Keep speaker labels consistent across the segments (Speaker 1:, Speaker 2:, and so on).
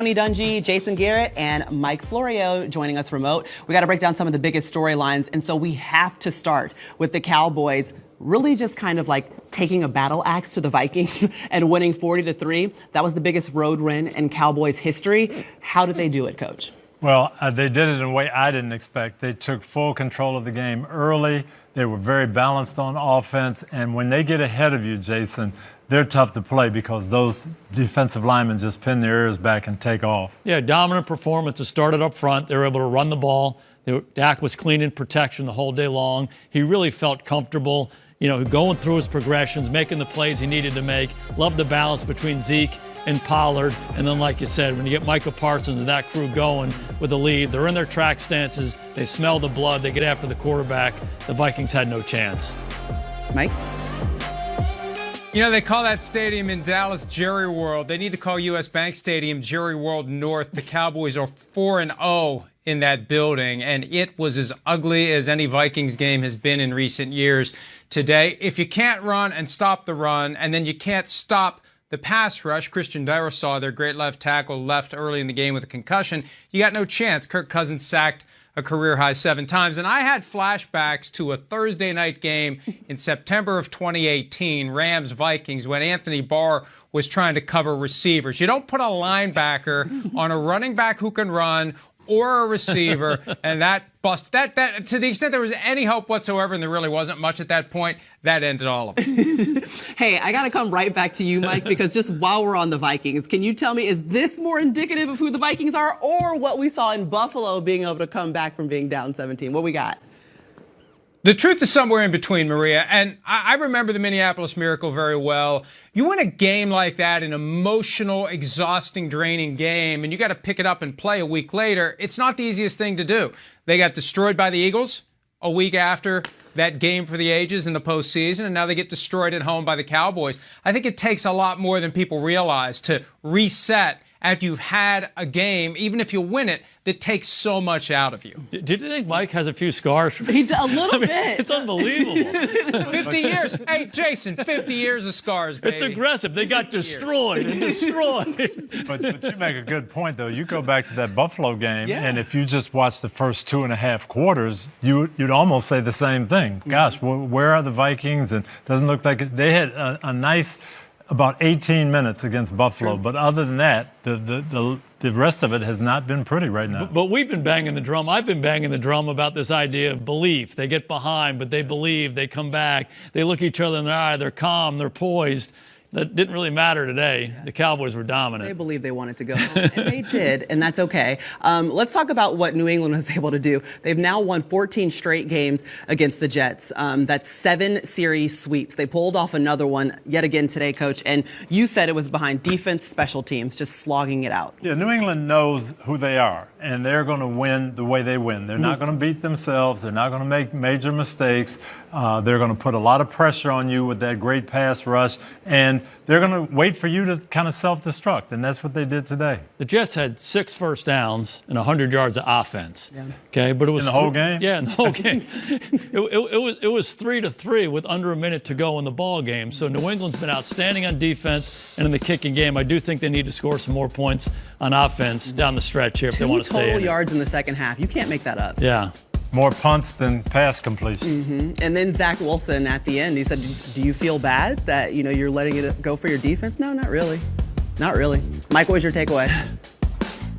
Speaker 1: Tony Dungy, Jason Garrett, and Mike Florio joining us remote. We got to break down some of the biggest storylines, and so we have to start with the Cowboys really just kind of like taking a battle axe to the Vikings and winning 40-3. That was the biggest road win in Cowboys history. How did they do it, Coach?
Speaker 2: Well, they did it in a way I didn't expect. They took full control of the game early. They were very balanced on offense, and when they get ahead of you, Jason, they're tough to play because those defensive linemen just pin their ears back and take off.
Speaker 3: Yeah, dominant performance. It started up front. They were able to run the ball. Dak was clean in protection the whole day long. He really felt comfortable, going through his progressions, making the plays he needed to make. Loved the balance between Zeke and Pollard. And then, like you said, when you get Micah Parsons and that crew going with the lead, they're in their track stances. They smell the blood. They get after the quarterback. The Vikings had no chance.
Speaker 1: Mike?
Speaker 4: They call that stadium in Dallas Jerry World. They need to call U.S. Bank Stadium Jerry World North. The Cowboys are 4-0 in that building, and it was as ugly as any Vikings game has been in recent years today. If you can't run and stop the run, and then you can't stop the pass rush, Christian Darrisaw, their great left tackle, left early in the game with a concussion, you got no chance. Kirk Cousins sacked a career-high 7 times. And I had flashbacks to a Thursday night game in September of 2018, Rams-Vikings, when Anthony Barr was trying to cover receivers. You don't put a linebacker on a running back who can run or a receiver, and that bust. That to the extent there was any hope whatsoever, and there really wasn't much at that point, that ended all of it.
Speaker 1: Hey, I got to come right back to you, Mike, because just while we're on the Vikings, can you tell me, is this more indicative of who the Vikings are or what we saw in Buffalo being able to come back from being down 17? What we got?
Speaker 4: The truth is somewhere in between, Maria, and I remember the Minneapolis Miracle very well. You win a game like that, an emotional, exhausting, draining game, and you got to pick it up and play a week later. It's not the easiest thing to do. They got destroyed by the Eagles a week after that game for the ages in the postseason, and now they get destroyed at home by the Cowboys. I think it takes a lot more than people realize to reset after you've had a game, even if you win it, that takes so much out of you.
Speaker 3: Do you think Mike has a few scars?
Speaker 1: He's a little bit.
Speaker 3: It's unbelievable.
Speaker 4: 50 years. Hey, Jason, 50 years of scars, baby.
Speaker 3: It's aggressive. They got destroyed and destroyed.
Speaker 2: But you make a good point, though. You go back to that Buffalo game, and if you just watch the first 2.5 quarters, you'd almost say the same thing. Gosh, where are the Vikings? And it doesn't look like it. They had a nice about 18 minutes against Buffalo. But other than that, the rest of it has not been pretty right now.
Speaker 3: But we've been banging the drum. I've been banging the drum about this idea of belief. They get behind, but they believe. They come back. They look each other in the eye. They're calm. They're poised. That didn't really matter today. The Cowboys were dominant.
Speaker 1: They believed they wanted to go home, and they did, and that's okay. Let's talk about what New England was able to do. They've now won 14 straight games against the Jets. That's 7 series sweeps. They pulled off another one yet again today, Coach, and you said it was behind defense, special teams, just slogging it out.
Speaker 2: Yeah, New England knows who they are, and they're going to win the way they win. They're not going to beat themselves. They're not going to make major mistakes. They're going to put a lot of pressure on you with that great pass rush, and they're going to wait for you to kind of self-destruct, and that's what they did today.
Speaker 3: The Jets had 6 first downs and 100 yards of offense. Yeah. Okay, but it was
Speaker 2: in the whole game.
Speaker 3: Yeah, in the whole game. it was 3-3 with under a minute to go in the ball game. So New England's been outstanding on defense and in the kicking game. I do think they need to score some more points on offense down the stretch here if they want to stay in.
Speaker 1: 2 total yards in the second half. You can't make that up.
Speaker 3: Yeah.
Speaker 2: More punts than pass completions.
Speaker 1: And then Zach Wilson at the end, he said, do you feel bad that, you're letting it go for your defense? No, not really. Not really. Mike, what was your takeaway?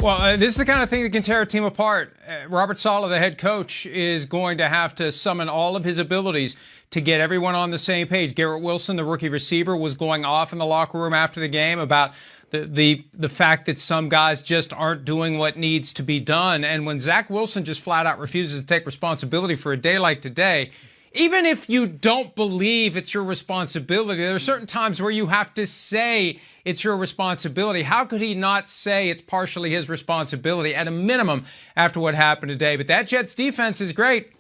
Speaker 4: Well, this is the kind of thing that can tear a team apart. Robert Saleh, the head coach, is going to have to summon all of his abilities to get everyone on the same page. Garrett Wilson, the rookie receiver, was going off in the locker room after the game about the fact that some guys just aren't doing what needs to be done. And when Zach Wilson just flat out refuses to take responsibility for a day like today, even if you don't believe it's your responsibility, there are certain times where you have to say it's your responsibility. How could he not say it's partially his responsibility at a minimum after what happened today? But that Jets defense is great,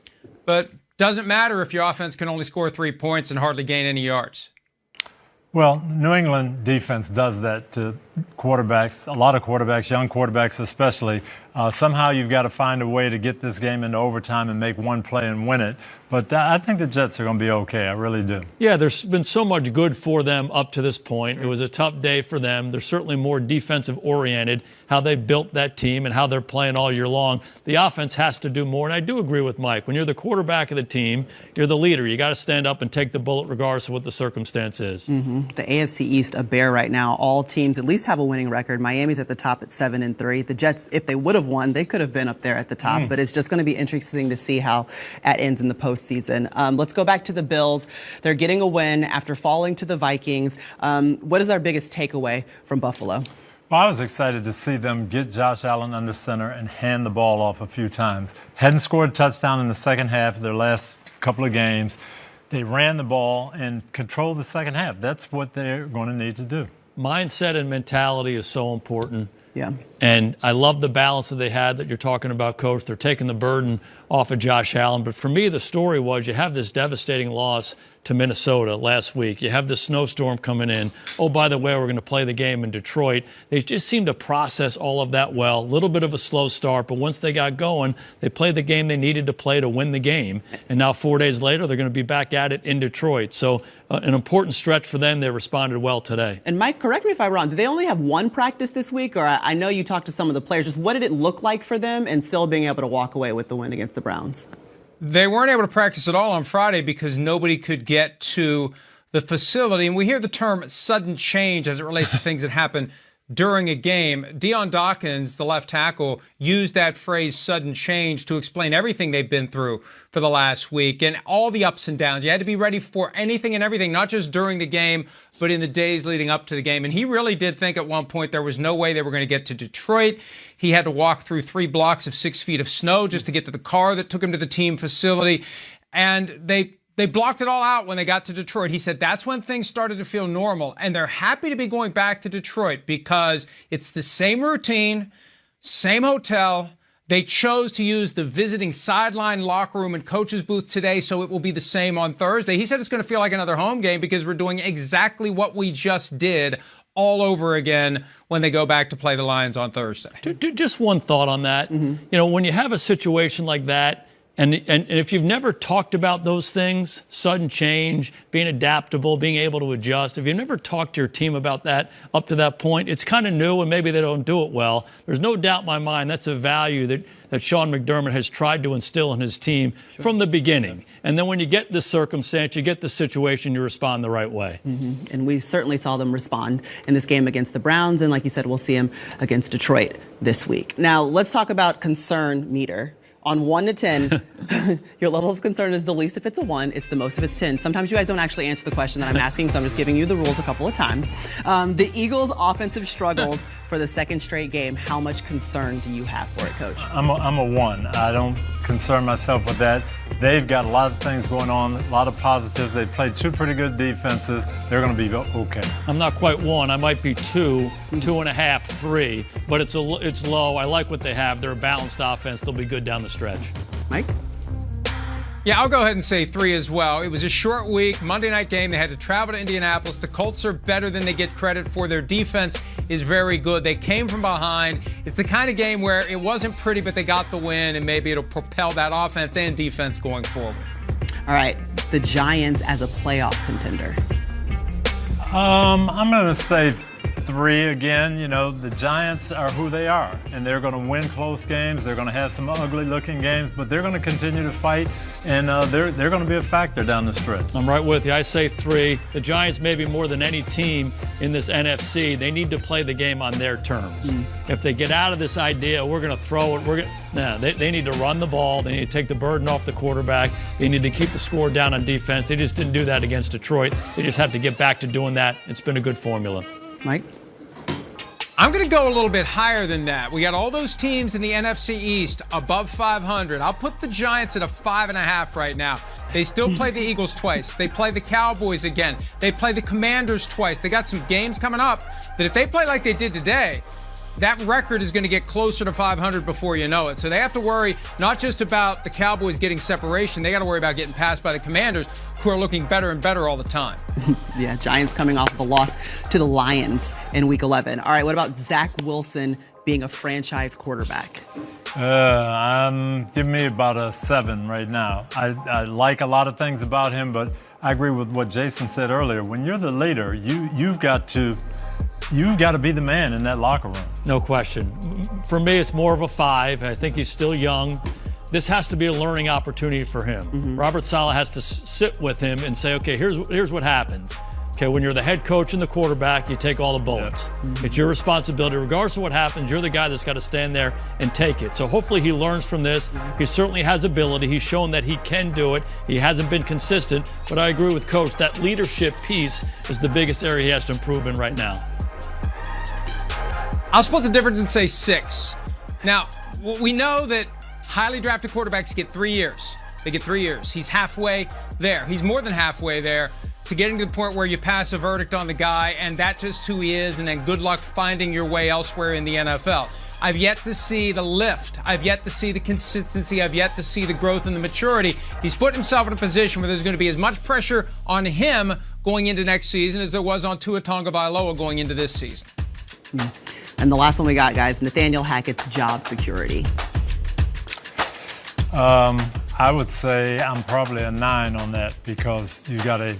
Speaker 4: but doesn't matter if your offense can only score 3 points and hardly gain any yards.
Speaker 2: Well, New England defense does that to quarterbacks, a lot of quarterbacks, young quarterbacks especially. Somehow you've got to find a way to get this game into overtime and make one play and win it. But I think the Jets are going to be okay. I really do.
Speaker 3: Yeah, there's been so much good for them up to this point. It was a tough day for them. They're certainly more defensive-oriented, how they've built that team and how they're playing all year long. The offense has to do more, and I do agree with Mike. When you're the quarterback of the team, you're the leader. You got to stand up and take the bullet regardless of what the circumstance is.
Speaker 1: Mm-hmm. The AFC East, a bear right now. All teams at least have a winning record. Miami's at the top at 7-3. The Jets, if they would have won, they could have been up there at the top. But it's just going to be interesting to see how it ends in the postseason. Let's go back to the Bills. They're getting a win after falling to the Vikings. What is our biggest takeaway from Buffalo?
Speaker 2: Well, I was excited to see them get Josh Allen under center and hand the ball off a few times. Hadn't scored a touchdown in the second half of their last couple of games. They ran the ball and controlled the second half. That's what they're going to need to do.
Speaker 3: Mindset and mentality is so important.
Speaker 1: Yeah.
Speaker 3: And I love the balance that they had that you're talking about, Coach. They're taking the burden off of Josh Allen. But for me, the story was you have this devastating loss to Minnesota last week. You have this snowstorm coming in. Oh, by the way, we're going to play the game in Detroit. They just seemed to process all of that well. A little bit of a slow start, but once they got going, they played the game they needed to play to win the game. And now 4 days later, they're going to be back at it in Detroit. So an important stretch for them. They responded well today.
Speaker 1: And Mike, correct me if I'm wrong. Do they only have one practice this week? Or I know you talked to some of the players. Just what did it look like for them and still being able to walk away with the win against the Browns?
Speaker 4: They weren't able to practice at all on Friday because nobody could get to the facility. And we hear the term sudden change as it relates to things that happen during a game. Dion Dawkins, the left tackle, used that phrase sudden change to explain everything they've been through for the last week and all the ups and downs. You had to be ready for anything and everything, not just during the game, but in the days leading up to the game. And he really did think at one point there was no way they were going to get to Detroit. He had to walk through 3 blocks of 6 feet of snow just to get to the car that took him to the team facility. And they blocked it all out when they got to Detroit. He said that's when things started to feel normal. And they're happy to be going back to Detroit because it's the same routine, same hotel. They chose to use the visiting sideline locker room and coach's booth today, so it will be the same on Thursday. He said it's going to feel like another home game because we're doing exactly what we just did all over again when they go back to play the Lions on Thursday.
Speaker 3: Just one thought on that. You know, when you have a situation like that, and if you've never talked about those things, sudden change, being adaptable, being able to adjust, if you've never talked to your team about that up to that point, it's kind of new and maybe they don't do it well. There's no doubt in my mind that's a value that Sean McDermott has tried to instill in his team from the beginning. And then when you get this circumstance, you get the situation, you respond the right way.
Speaker 1: And we certainly saw them respond in this game against the Browns. And like you said, we'll see them against Detroit this week. Now, let's talk about concern meter. On 1 to 10, your level of concern is the least if it's a 1, it's the most if it's 10. Sometimes you guys don't actually answer the question that I'm asking, so I'm just giving you the rules a couple of times. The Eagles' offensive struggles for the second straight game, how much concern do you have for it, Coach?
Speaker 2: I'm a 1. I don't concern myself with that. They've got a lot of things going on, a lot of positives. They've played 2 pretty good defenses. They're going to be okay.
Speaker 3: I'm not quite 1. I might be 2, 2.5, 3, but it's low. I like what they have. They're a balanced offense. They'll be good down the stretch.
Speaker 1: Mike?
Speaker 4: Yeah, I'll go ahead and say 3 as well. It was a short week, Monday night game. They had to travel to Indianapolis. The Colts are better than they get credit for. Their defense is very good. They came from behind. It's the kind of game where it wasn't pretty, but they got the win, and maybe it'll propel that offense and defense going forward.
Speaker 1: All right, the Giants as a playoff contender.
Speaker 2: I'm going to say 3 again. You know, the Giants are who they are, and they're going to win close games. They're going to have some ugly-looking games, but they're going to continue to fight, and they're going to be a factor down the stretch.
Speaker 3: I'm right with you. I say 3. The Giants, maybe more than any team in this NFC, they need to play the game on their terms. If they get out of this idea, we're going to throw it, they need to run the ball. They need to take the burden off the quarterback. They need to keep the score down on defense. They just didn't do that against Detroit. They just have to get back to doing that. It's been a good formula.
Speaker 1: Mike?
Speaker 4: I'm going to go a little bit higher than that. We got all those teams in the NFC East above 500. I'll put the Giants at a 5.5 right now. They still play the Eagles twice. They play the Cowboys again. They play the Commanders twice. They got some games coming up that if they play like they did today, that record is going to get closer to 500 before you know it. So they have to worry not just about the Cowboys getting separation. They got to worry about getting passed by the Commanders, who are looking better and better all the time.
Speaker 1: Yeah, Giants coming off of a loss to the Lions in Week 11. All right, what about Zach Wilson being a franchise quarterback?
Speaker 2: Give me about a 7 right now. I like a lot of things about him, but I agree with what Jason said earlier. When you're the leader, you've got to be the man in that locker room.
Speaker 3: No question. For me, it's more of a 5. I think he's still young. This has to be a learning opportunity for him. Robert Saleh has to sit with him and say, okay, here's what happens. Okay, when you're the head coach and the quarterback, you take all the bullets. It's your responsibility. Regardless of what happens, you're the guy that's got to stand there and take it. So hopefully he learns from this. He certainly has ability. He's shown that he can do it. He hasn't been consistent, but I agree with Coach. That leadership piece is the biggest area he has to improve in right now.
Speaker 4: I'll split the difference and say 6. Now, we know that highly drafted quarterbacks get 3 years. They get 3 years. He's halfway there. He's more than halfway there to getting to the point where you pass a verdict on the guy, and that's just who he is, and then good luck finding your way elsewhere in the NFL. I've yet to see the lift. I've yet to see the consistency. I've yet to see the growth and the maturity. He's put himself in a position where there's going to be as much pressure on him going into next season as there was on Tua Tagovailoa going into this season.
Speaker 1: And the last one we got, guys, Nathaniel Hackett's job security.
Speaker 2: I would say I'm probably a 9 on that, because you got a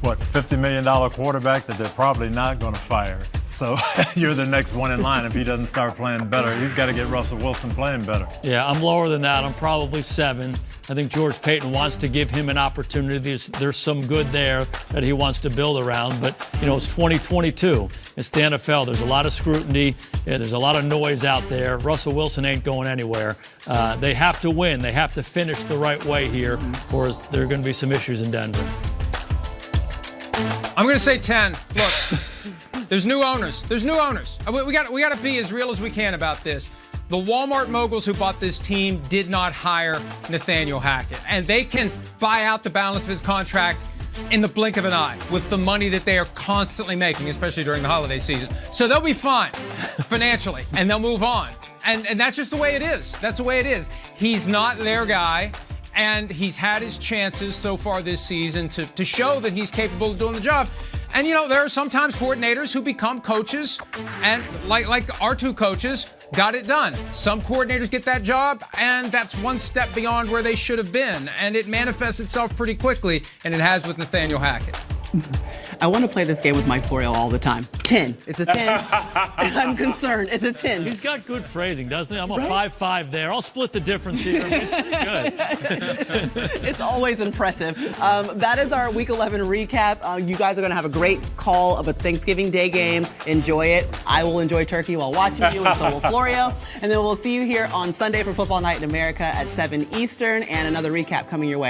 Speaker 2: $50 million quarterback that they're probably not going to fire. So you're the next one in line if he doesn't start playing better. He's got to get Russell Wilson playing better.
Speaker 3: Yeah, I'm lower than that. I'm probably 7. I think George Payton wants to give him an opportunity. There's some good there that he wants to build around. But, it's 2022. It's the NFL. There's a lot of scrutiny. There's a lot of noise out there. Russell Wilson ain't going anywhere. They have to win. They have to finish the right way here, or there are going to be some issues in Denver.
Speaker 4: I'm going to say 10. Look, there's new owners. There's new owners. We got to be as real as we can about this. The Walmart moguls who bought this team did not hire Nathaniel Hackett, and they can buy out the balance of his contract in the blink of an eye with the money that they are constantly making, especially during the holiday season. So they'll be fine financially, and they'll move on. And that's just the way it is. That's the way it is. He's not their guy. And he's had his chances so far this season to show that he's capable of doing the job. And, there are sometimes coordinators who become coaches, and like our 2 coaches got it done. Some coordinators get that job, and that's one step beyond where they should have been. And it manifests itself pretty quickly, and it has with Nathaniel Hackett.
Speaker 1: I want to play this game with Mike Florio all the time. 10. It's a 10. I'm concerned. It's a 10.
Speaker 3: He's got good phrasing, doesn't he? I'm a 5-5 there. I'll split the difference here. He's pretty good.
Speaker 1: It's always impressive. That is our Week 11 recap. You guys are going to have a great call of a Thanksgiving Day game. Enjoy it. I will enjoy turkey while watching you, and so will Florio. And then we'll see you here on Sunday for Football Night in America at 7 Eastern, and another recap coming your way.